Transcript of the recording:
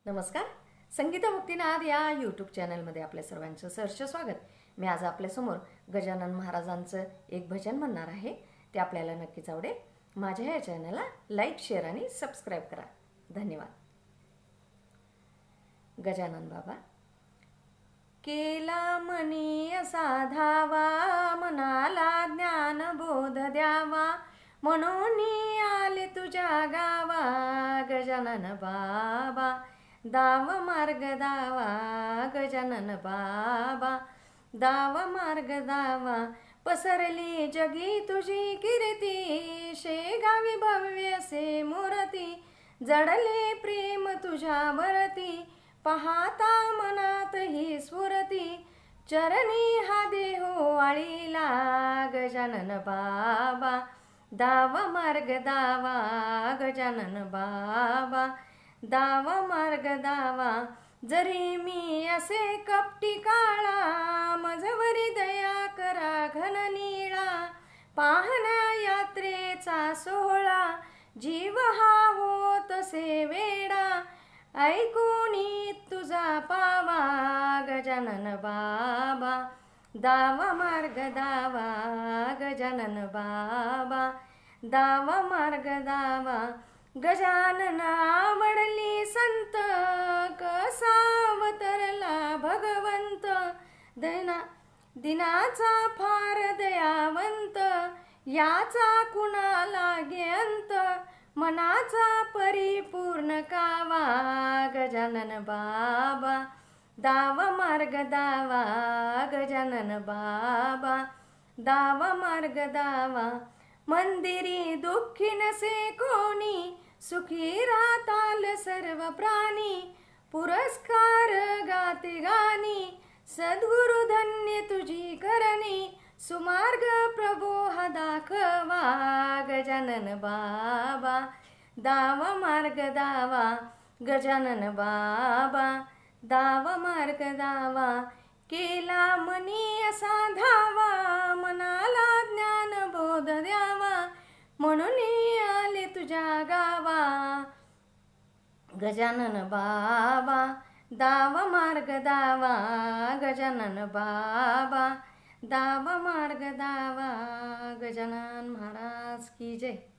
नमस्कार. संगीता मुक्तीनाद या यूट्यूब चॅनलमध्ये आपल्या सर्वांचं सहर्ष स्वागत. मी आज आपल्यासमोर गजानन महाराजांचं एक भजन म्हणणार आहे. ते आपल्याला नक्कीच आवडेल. माझ्या या चॅनलला लाईक, शेअर आणि सबस्क्राईब करा. धन्यवाद. गजानन बाबा. केला मनी असा धावा, मनाला ज्ञान बोध द्यावा, म्हणून आले तुझ्या गावा. गजानन बाबा दाव मार्ग दावा, गजानन बाबा दाव मार्ग दावा. पसरली जगी तुझी कीर्ती, शेगावी भव्य से मूर्ती. जडले प्रेम तुझ्यावरती, पाहता मनात ही स्फुरती. चरणी हा देहो वाळीला, गजानन बाबा दाव मार्ग दावा, गजानन बाबा दावा मार्ग दावा. जरी मी असे कपटी काळा, मजवरी दया करा घन नीळा. पाहण्या यात्रेचा सोहळा, जीव हा होत से वेडा. ऐकूनी तुझा पावा, गजानन बाबा दावा मार्ग दावा, गजानन बाबा दावा मार्ग दावा. गजानन आवडली संत, कसा अवतरला भगवंत. दिनाचा फार दयावंत, याचा कुणाला गे अंत. मनाचा परिपूर्ण कावा, गजानन बाबा दावा मार्ग दावा, गजानन बाबा दावा मार्ग दावा. मंदिरी दुःखी नसे कोणी, सुखी राहताल सर्व प्राणी. पुरस्कार गाते गाणी, सद्गुरु धन्य तुझी करणी. सुमार्ग प्रभो हा दाखवा, गजानन बाबा दावा मार्ग दावा, गजानन बाबा दावा मार्ग दावा. केला मनी असा धावा, मनाला ज्ञान बोध द्यावा, म्हणून आले तुझ्या गावा. गजानन बाबा दावा मार्ग दावा, गजानन बाबा दावा मार्ग दावा. गजानन महाराज की जय.